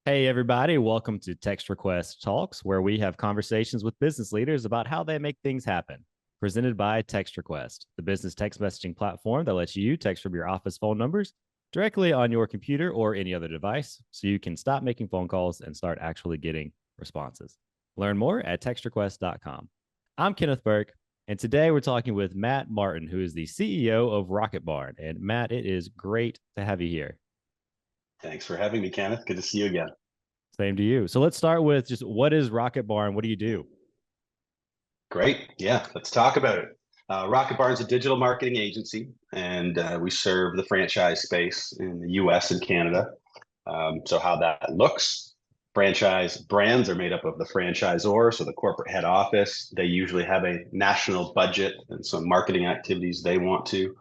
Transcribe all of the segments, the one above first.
Hey, everybody, welcome to Text Request Talks, where we have conversations with business leaders about how they make things happen. Presented by Text Request, the business text messaging platform that lets you text from your office phone numbers directly on your computer or any other device so you can stop making phone calls and start actually getting responses. Learn more at textrequest.com. I'm Kenneth Burke, and today we're talking with Matt Martin, who is the CEO of RocketBarn. And Matt, it is great to have you here. Thanks for having me, Kenneth. Good to see you again. Same to you. So let's start with just what is Rocket Barn? What do you do? Great. Yeah, let's talk about it. Rocket Barn is a digital marketing agency, and we serve the franchise space in the US and Canada. So, how that looks, franchise brands are made up of the franchisor, so the corporate head office. They usually have a national budget and some marketing activities they want to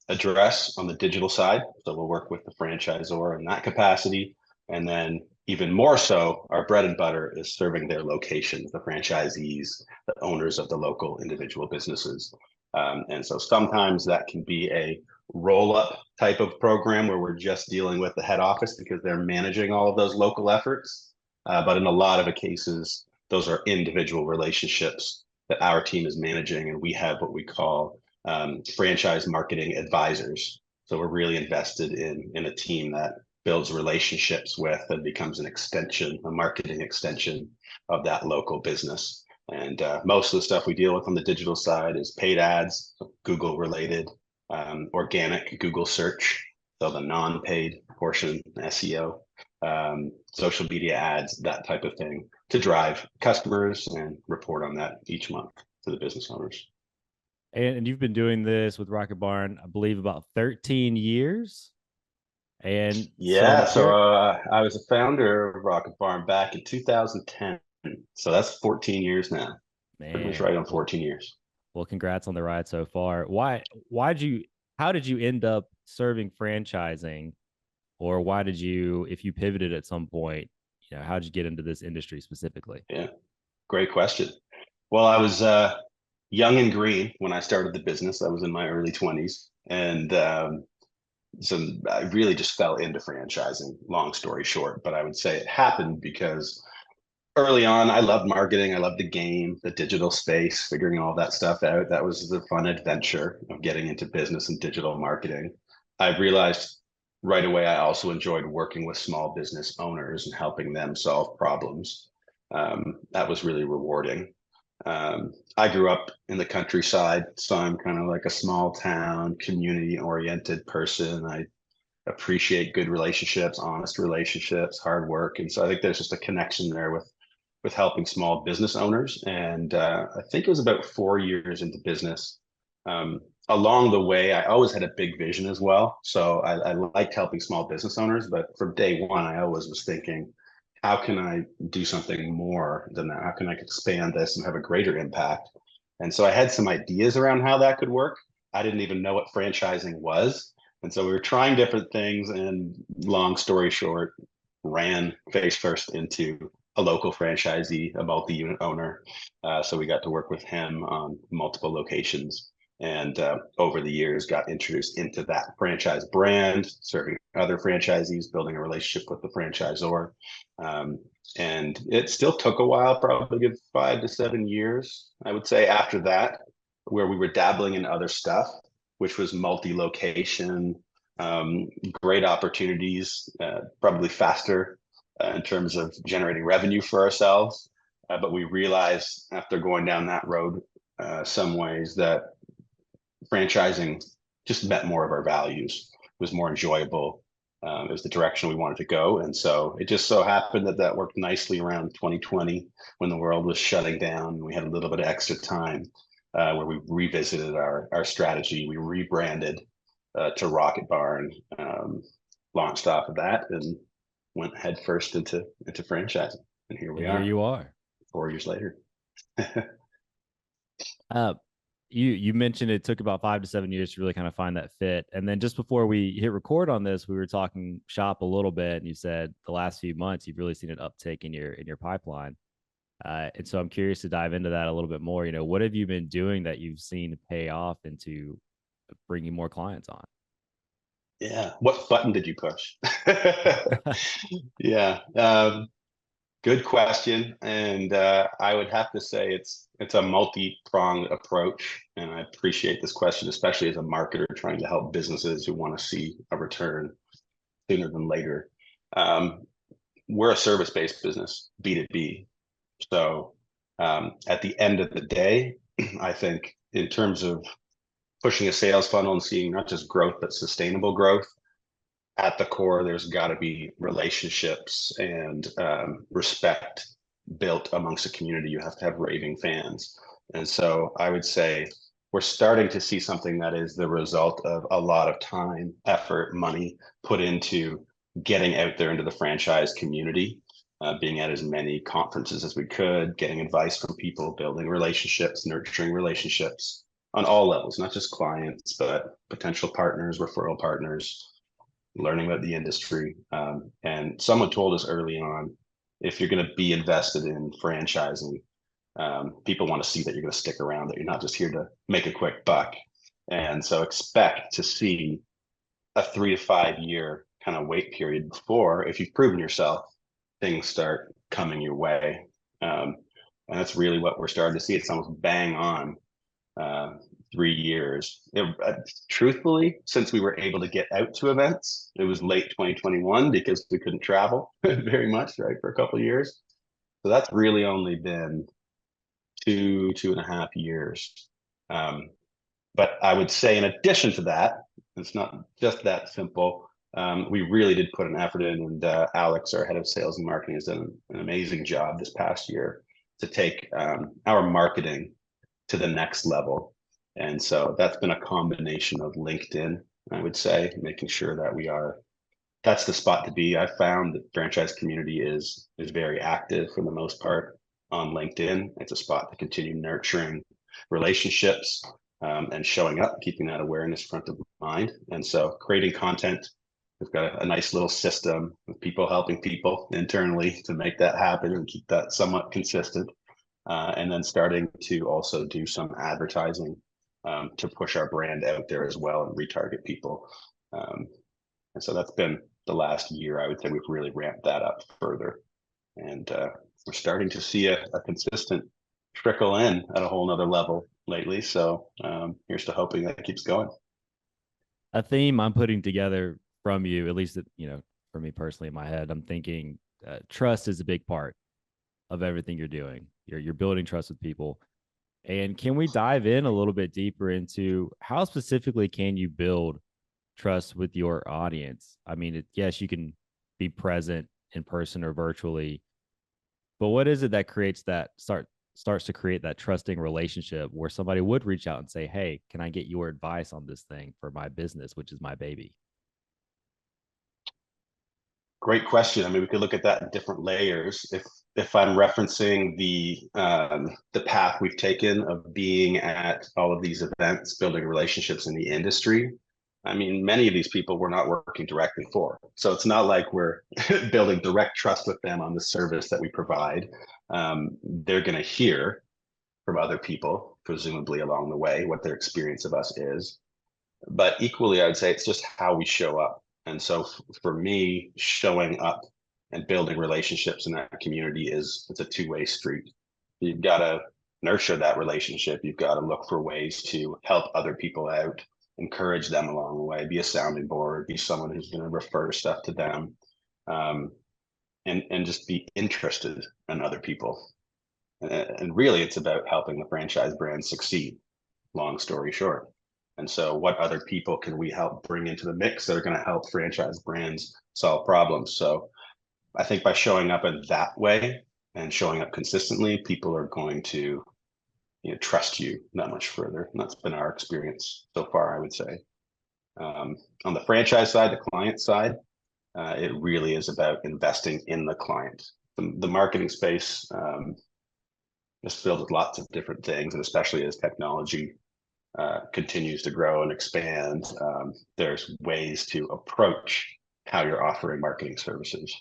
address on the digital side. So, we'll work with the franchisor in that capacity. And then even more so, our bread and butter is serving their locations, the franchisees, the owners of the local individual businesses. And so sometimes that can be a roll up type of program where we're just dealing with the head office because they're managing all of those local efforts. But in a lot of the cases, those are individual relationships that our team is managing. And we have what we call franchise marketing advisors. So we're really invested in a team that builds relationships with and becomes an extension, a marketing extension of that local business. And most of the stuff we deal with on the digital side is paid ads, Google related, organic Google search, so the non-paid portion, SEO, social media ads, that type of thing to drive customers and report on that each month to the business owners. And you've been doing this with Rocket Barn, I believe, about 13 years. And so I'm Yeah, so curious, I was a founder of Rocket Barn back in 2010. So that's 14 years now. Pretty much man. right on Well, 14 years. well, congrats on the ride so far. Why'd you, how did you end up serving franchising, or why did you, if you pivoted at some point, how did you get into this industry specifically? Yeah, great question. Well, I was young and green when I started the business. I was in my early 20s. And so I really just fell into franchising, long story short. But I would say it happened because early on, I loved marketing. I loved the game, the digital space, figuring all that stuff out. That was the fun adventure of getting into business and digital marketing. I realized right away I also enjoyed working with small business owners and helping them solve problems. That was really rewarding. I grew up in the countryside, so I'm kind of like a small town, community oriented person. I appreciate good relationships, honest relationships, hard work. And so I think there's just a connection there with helping small business owners. And I think it was about 4 years into business. Along the way, I always had a big vision as well. So I liked helping small business owners, but from day one, I always was thinking, how can I do something more than that? How can I expand this and have a greater impact? And so I had some ideas around how that could work. I didn't even know what franchising was. And so we were trying different things. And long story short, ran face first into a local franchisee, a multi-unit owner. So we got to work with him on multiple locations, and over the years got introduced into that franchise brand, serving other franchisees, building a relationship with the franchisor. Um, and it still took a while, probably a good 5 to 7 years, I would say, after that, where we were dabbling in other stuff, which was multi-location, great opportunities, probably faster in terms of generating revenue for ourselves. But we realized after going down that road, some ways that franchising just met more of our values, was more enjoyable. It was the direction we wanted to go. And so it just so happened that that worked nicely around 2020 when the world was shutting down. We had a little bit of extra time where we revisited our strategy. We rebranded to Rocket Barn, launched off of that, and went headfirst into franchising. And here we And here are, you are. 4 years later. Uh, you mentioned it took about 5 to 7 years to really kind of find that fit. And then just before we hit record on this, we were talking shop a little bit, and you said the last few months you've really seen an uptick in your pipeline. And so I'm curious to dive into that a little bit more. What have you been doing that you've seen pay off into bringing more clients on? Yeah. What button did you push? Yeah. Good question. And I would have to say it's a multi-pronged approach. And I appreciate this question, especially as a marketer trying to help businesses who want to see a return sooner than later. Um, we're a service-based business, B2B. So at the end of the day, I think in terms of pushing a sales funnel and seeing not just growth, but sustainable growth, at the core, there's got to be relationships and respect built amongst a community. You have to have raving fans. And so I would say we're starting to see something that is the result of a lot of time, effort, money put into getting out there into the franchise community, being at as many conferences as we could, getting advice from people, building relationships, nurturing relationships on all levels, not just clients, but potential partners, referral partners, learning about the industry. And someone told us early on, if you're going to be invested in franchising, people want to see that you're going to stick around, that you're not just here to make a quick buck. And so expect to see a 3 to 5 year kind of wait period before, if you've proven yourself, things start coming your way. And that's really what we're starting to see. It's almost bang on uh, 3 years. Truthfully, since we were able to get out to events, it was late 2021 because we couldn't travel very much, right, for a couple of years. So that's really only been 2.5 years. Um, but I would say, in addition to that, it's not just that simple. We really did put an effort in, and Alex, our head of sales and marketing, has done an amazing job this past year to take our marketing to the next level. And so that's been a combination of LinkedIn, I would say, making sure that that's the spot to be. I found that franchise community is very active for the most part on LinkedIn. It's a spot to continue nurturing relationships, and showing up, keeping that awareness front of mind. And so creating content, we've got a nice little system of people helping people internally to make that happen and keep that somewhat consistent. And then starting to also do some advertising to push our brand out there as well and retarget people. And so that's been the last year. I would say we've really ramped that up further. And we're starting to see a consistent trickle in at a whole nother level lately. So here's to hoping that keeps going. A theme I'm putting together from you, at least, for me personally in my head, I'm thinking trust is a big part of everything you're doing. You're building trust with people. And can we dive in a little bit deeper into how specifically can you build trust with your audience? I mean, yes, you can be present in person or virtually, but what is it that starts to create that trusting relationship where somebody would reach out and say, "Hey, can I get your advice on this thing for my business, which is my baby?" Great question. I mean, we could look at that in different layers. If I'm referencing the path we've taken of being at all of these events, building relationships in the industry, I mean, many of these people we're not working directly for. So it's not like we're building direct trust with them on the service that we provide. They're going to hear from other people, presumably along the way, what their experience of us is. But equally, I would say it's just how we show up. And so for me, showing up and building relationships in that community it's a two-way street. You've got to nurture that relationship. You've got to look for ways to help other people out, encourage them along the way, be a sounding board, be someone who's going to refer stuff to them, um, and just be interested in other people. And really, it's about helping the franchise brand succeed, long story short. And so what other people can we help bring into the mix that are going to help franchise brands solve problems? So I think by showing up in that way and showing up consistently, people are going to trust you that much further. And that's been our experience so far, I would say. On the franchise side, the client side, it really is about investing in the client. The marketing space is filled with lots of different things, and especially as technology continues to grow and expand, there's ways to approach how you're offering marketing services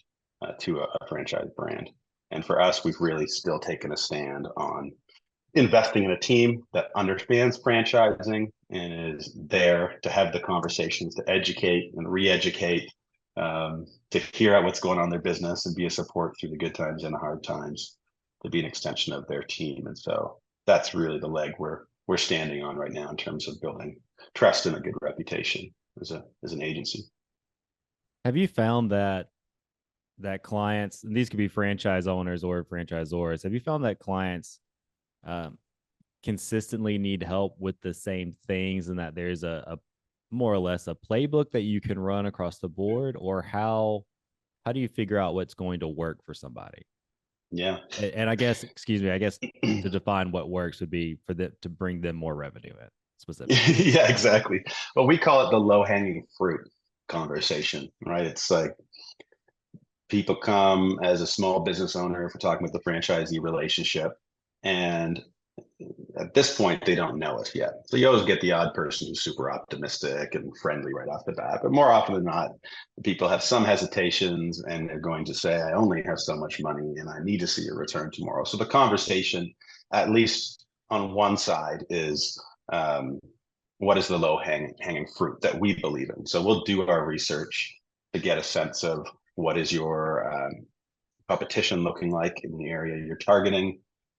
to a franchise brand. And for us, we've really still taken a stand on investing in a team that understands franchising and is there to have the conversations, to educate and re-educate, to hear out what's going on in their business and be a support through the good times and the hard times, to be an extension of their team. And so that's really the leg we're standing on right now in terms of building trust and a good reputation as an agency. Have you found that clients, and these could be franchise owners or franchisors, have you found that clients um, consistently need help with the same things, and that there's a more or less a playbook that you can run across the board, or how do you figure out what's going to work for somebody? Yeah. And I guess, excuse me, I guess to define what works would be for them to bring them more revenue in specifically. Yeah, exactly. Well, we call it the low hanging fruit conversation, right? It's like people come as a small business owner, if we're talking about the franchisee relationship, and at this point they don't know it yet. So you always get the odd person who's super optimistic and friendly right off the bat, but more often than not, people have some hesitations and they're going to say, I only have so much money and I need to see a return tomorrow. So the conversation, at least on one side, is what is the low hanging fruit that we believe in. So we'll do our research to get a sense of what is your competition looking like in the area you're targeting.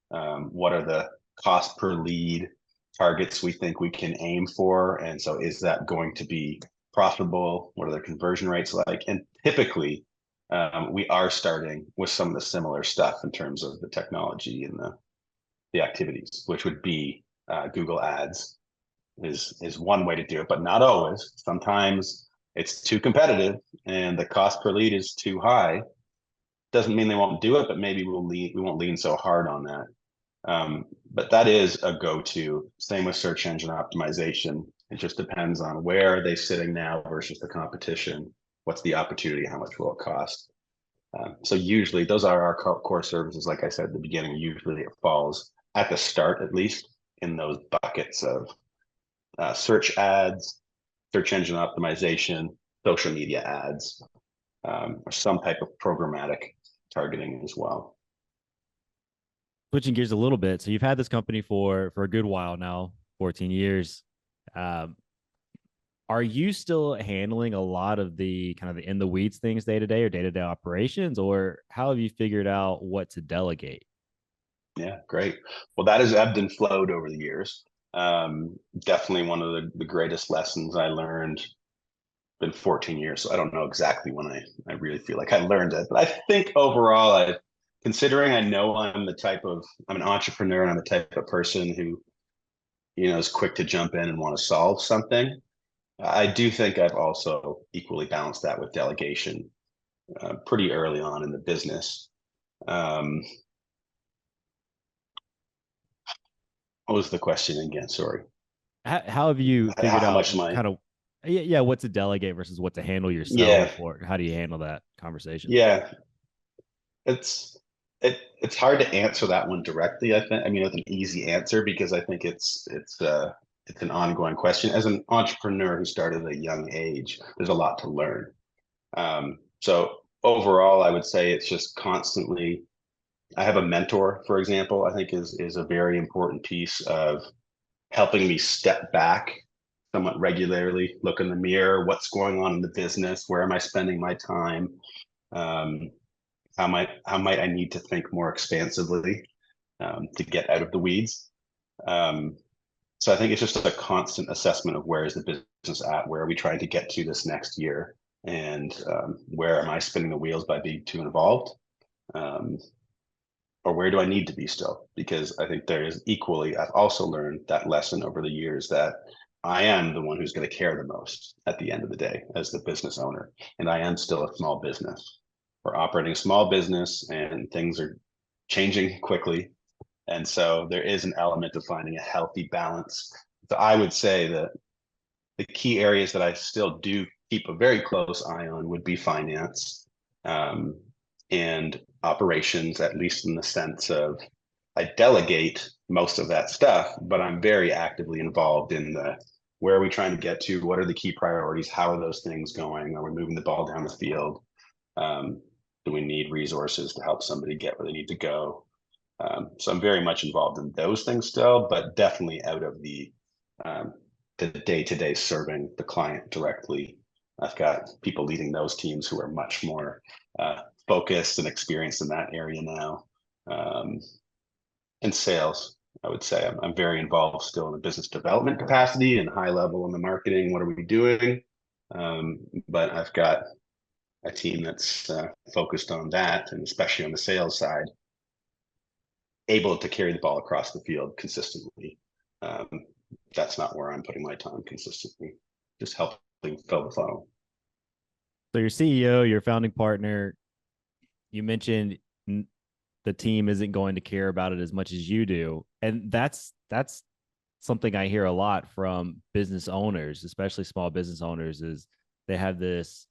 What are the cost per lead targets we think we can aim for? And so is that going to be profitable? What are the conversion rates like? And typically, we are starting with some of the similar stuff in terms of the technology and the activities, which would be Google Ads is one way to do it, but not always. Sometimes it's too competitive and the cost per lead is too high. Doesn't mean they won't do it, but maybe we won't lean so hard on that. But that is a go-to. Same with search engine optimization. It just depends on where are they sitting now versus the competition. What's the opportunity? How much will it cost? So usually those are our core services. Like I said at the beginning, usually it falls at the start, at least, in those buckets of search ads, search engine optimization, social media ads, or some type of programmatic targeting as well. Switching gears a little bit, so you've had this company for a good while now, 14 years. Um, are you still handling a lot of the kind of the in the weeds things day to day or day to day operations, or how have you figured out what to delegate? Yeah, great. Well, that has ebbed and flowed over the years. Definitely one of the greatest lessons I learned. Been 14 years, so I don't know exactly when I really feel like I learned it. But I think overall, considering I know I'm an entrepreneur and I'm the type of person who, is quick to jump in and want to solve something. I do think I've also equally balanced that with delegation pretty early on in the business. Um, what was the question again? Sorry. How have you figured How out much am I? kind of yeah what to delegate versus what to handle yourself, Yeah, or how do you handle that conversation? yeah. It's it's hard to answer that one directly. I mean, with an easy answer because I think it's an ongoing question. As an entrepreneur who started at a young age, there's a lot to learn. So overall, I would say it's just constantly. I have a mentor, for example. I think is a very important piece of helping me step back somewhat regularly, look in the mirror, what's going on in the business, where am I spending my time, um, how might I need to think more expansively to get out of the weeds. Um, so I think it's just a constant assessment of where is the business at, where are we trying to get to this next year, and where am I spinning the wheels by being too involved, um, or where do I need to be still? Because I think there is equally, I've also learned that lesson over the years that I am the one who's going to care the most at the end of the day as the business owner, and I am still a small business. We're operating a small business, and things are changing quickly. And so there is an element of finding a healthy balance. So I would say that the key areas that I still do keep a very close eye on would be finance um, and operations, at least in the sense of I delegate most of that stuff, but I'm very actively involved in the where are we trying to get to? What are the key priorities? How are those things going? Are we moving the ball down the field? Do we need resources to help somebody get where they need to go? So I'm very much involved in those things still, but definitely out of the day-to-day serving the client directly. I've got people leading those teams who are much more focused and experienced in that area now. In sales, I would say I'm very involved still in a business development capacity and high level in the marketing. What are we doing? But I've got a team that's focused on that, and especially on the sales side, able to carry the ball across the field consistently. Um, that's not where I'm putting my time consistently, just helping fill the funnel. So your CEO, your founding partner, you mentioned the team isn't going to care about it as much as you do, and that's something I hear a lot from business owners, especially small business owners, is they have this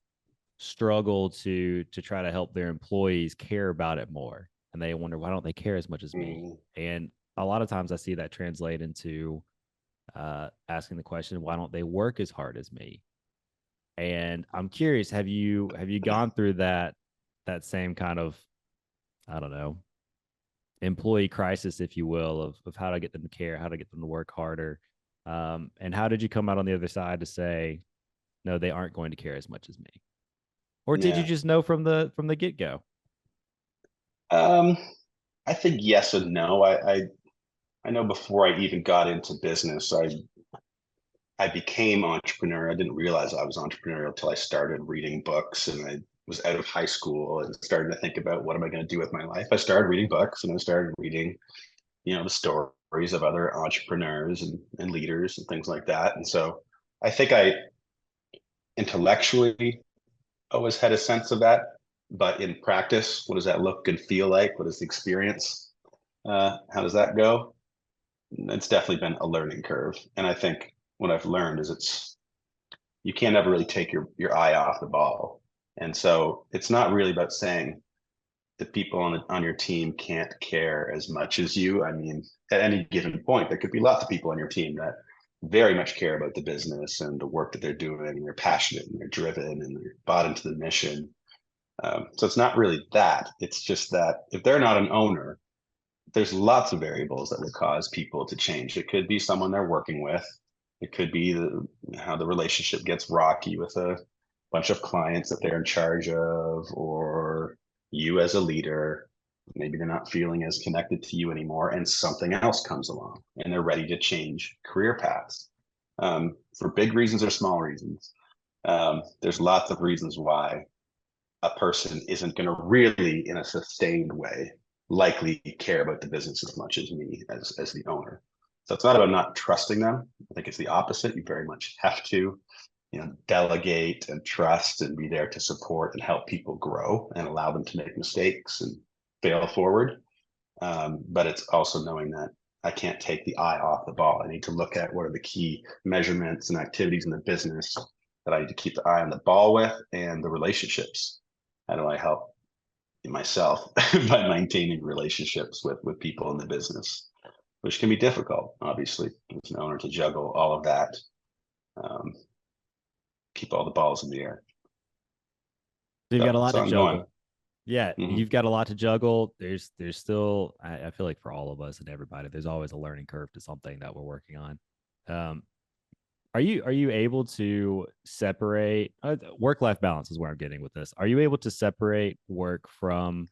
struggle to try to help their employees care about it more, and they wonder why don't they care as much as me. And a lot of times I see that translate into asking the question, why don't they work as hard as me? And I'm curious, have you gone through that same kind of, I don't know, employee crisis, if you will, of how to get them to care, how to get them to work harder, and how did you come out on the other side to say no, they aren't going to care as much as me? Or did you Yeah. just know from the get go? Um, I think yes and no. I know before I even got into business, I became entrepreneur. I didn't realize I was entrepreneurial until I started reading books, and I was out of high school and started to think about what am I going to do with my life. I started reading books, and I started reading, the stories of other entrepreneurs and leaders and things like that. And so I think I intellectually always had a sense of that, but in practice, what does that look and feel like? What is the experience? How does that go? It's definitely been a learning curve. And I think what I've learned is you can't ever really take your eye off the ball. And so it's not really about saying the people on your team can't care as much as you. I mean, at any given point, there could be lots of people on your team that very much care about the business and the work that they're doing, and they're passionate and they're driven and they're bought into the mission. So it's not really that. It's just that if they're not an owner, there's lots of variables that would cause people to change. It could be someone they're working with. It could be how the relationship gets rocky with a bunch of clients that they're in charge of, or you as a leader. Maybe they're not feeling as connected to you anymore, and something else comes along, and they're ready to change career paths for big reasons or small reasons. There's lots of reasons why a person isn't going to really, in a sustained way, likely care about the business as much as me as the owner. So it's not about not trusting them. I think it's the opposite. You very much have to, delegate and trust and be there to support and help people grow and allow them to make mistakes and fail forward. But it's also knowing that I can't take the eye off the ball. I need to look at what are the key measurements and activities in the business that I need to keep the eye on the ball with, and the relationships. How do I help myself by maintaining relationships with people in the business, which can be difficult, obviously, as an owner, to juggle all of that, um, keep all the balls in the air. So you've got a lot So to I'm going. juggle. Yeah, Mhm. you've got a lot to juggle. There's still, I feel like for all of us and everybody, there's always a learning curve to something that we're working on. Um, are you able to separate work life balance is where I'm getting with this. Are you able to separate work from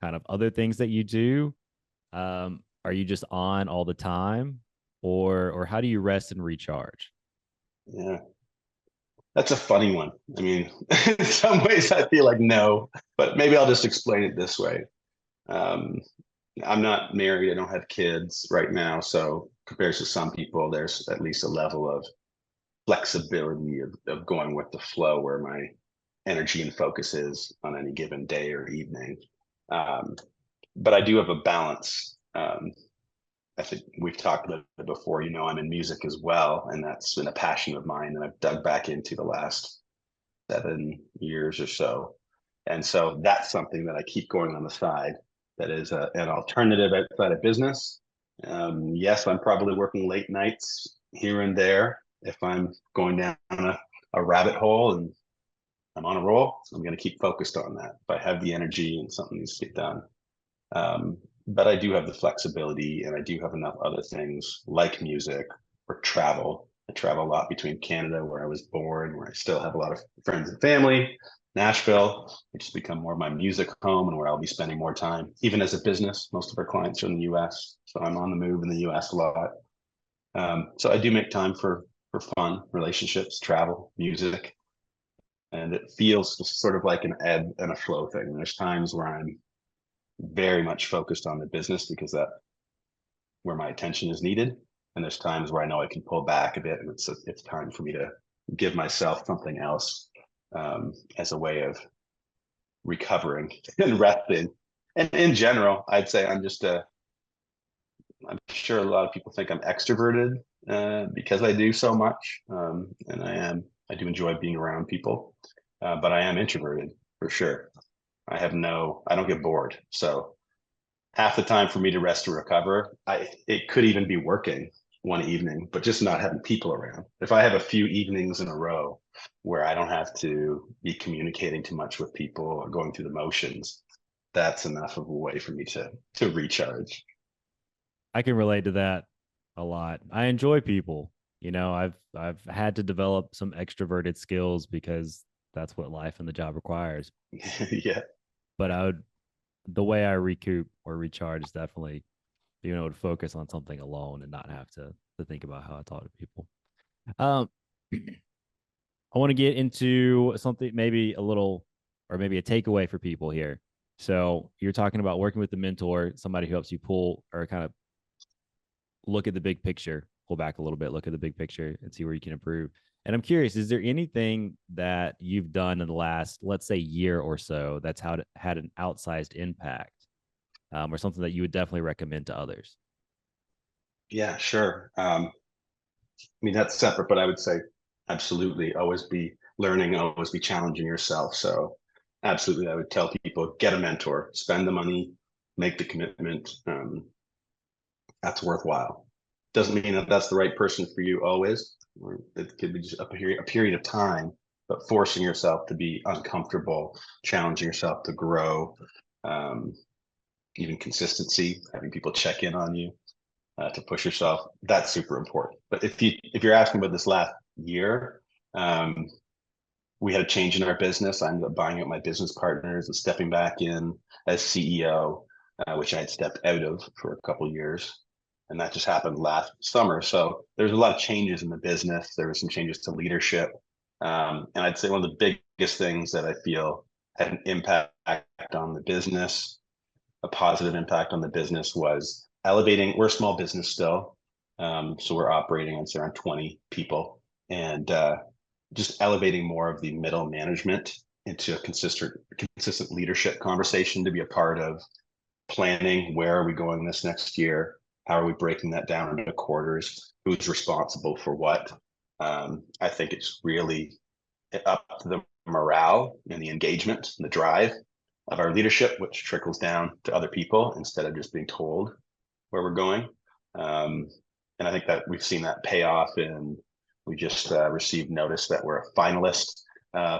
kind of other things that you do? Are you just on all the time, or how do you rest and recharge? Yeah, that's a funny one. I mean, in some ways, I feel like no, but maybe I'll just explain it this way. Um, I'm not married. I don't have kids right now. So compared to some people, there's at least a level of flexibility of going with the flow where my energy and focus is on any given day or evening. Um, but I do have a balance. I think we've talked about it before. I'm in music as well, and that's been a passion of mine that I've dug back into the last 7 years or so. And so that's something that I keep going on the side. That is an alternative outside of business. Yes, I'm probably working late nights here and there if I'm going down a rabbit hole and I'm on a roll. So I'm going to keep focused on that. If I have the energy and something needs to get done. Um, but I do have the flexibility, and I do have enough other things like music or travel. I travel a lot between Canada, where I was born, where I still have a lot of friends and family, Nashville, which has become more of my music home and where I'll be spending more time. Even as a business, most of our clients are in the US, so I'm on the move in the US a lot. So I do make time for fun, relationships, travel, music, and it feels sort of like an ebb and a flow thing. There's times where I'm very much focused on the business because that's where my attention is needed, and there's times where I know I can pull back a bit, and it's time for me to give myself something else, as a way of recovering and resting. And in general, I'd say I'm sure a lot of people think I'm extroverted, because I do so much, and I do enjoy being around people, but I am introverted for sure. I don't get bored. So half the time for me to rest or recover, it could even be working one evening, but just not having people around. If I have a few evenings in a row where I don't have to be communicating too much with people or going through the motions, that's enough of a way for me to recharge. I can relate to that a lot. I enjoy people. I've had to develop some extroverted skills because that's what life and the job requires. Yeah. But the way I recoup or recharge is definitely being able to focus on something alone and not have to think about how I talk to people. Um, I want to get into something maybe a little, or maybe a takeaway for people here. So you're talking about working with the mentor, somebody who helps you pull or kind of look at the big picture, pull back a little bit, look at the big picture and see where you can improve. And I'm curious, is there anything that you've done in the last, let's say, year or so that's had an outsized impact, or something that you would definitely recommend to others? Yeah, sure. I mean, that's separate, but I would say absolutely always be learning, always be challenging yourself. So absolutely, I would tell people, get a mentor, spend the money, make the commitment. That's worthwhile. Doesn't mean that that's the right person for you always, or it could be just a period of time, but forcing yourself to be uncomfortable, challenging yourself to grow, um, even consistency, having people check in on you, to push yourself. That's super important. But if you're asking about this last year, um, we had a change in our business. I ended up buying out my business partners and stepping back in as CEO, which I had stepped out of for a couple of years. And that just happened last summer. So there's a lot of changes in the business. There were some changes to leadership. And I'd say one of the biggest things that I feel had an impact on the business, a positive impact on the business, was elevating. We're a small business still. So we're operating, I'd say, around 20 people, and just elevating more of the middle management into a consistent leadership conversation to be a part of planning. Where are we going this next year? How are we breaking that down into quarters? Who's responsible for what? I think it's really up to the morale and the engagement and the drive of our leadership, which trickles down to other people instead of just being told where we're going. Um, and I think that we've seen that pay off, and we just received notice that we're a finalist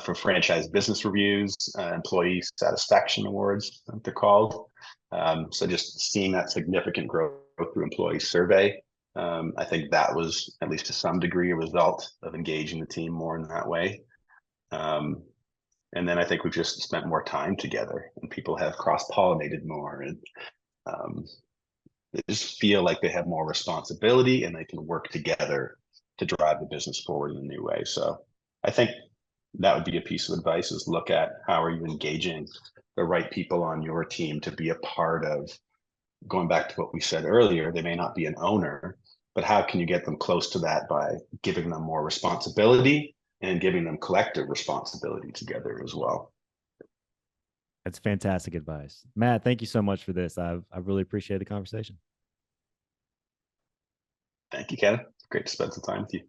for Franchise Business Reviews, Employee Satisfaction Awards, I think they're called. So just seeing that significant growth through employee survey, I think that was, at least to some degree, a result of engaging the team more in that way. Um, and then I think we've just spent more time together, and people have cross-pollinated more, and um, they just feel like they have more responsibility and they can work together to drive the business forward in a new way. So I think that would be a piece of advice: is look at how are you engaging the right people on your team to be a part of, going back to what we said earlier, they may not be an owner, but how can you get them close to that by giving them more responsibility and giving them collective responsibility together as well. That's fantastic advice. Matt, thank you so much for this. I've really appreciated the conversation. Thank you, Kevin. It's great to spend some time with you.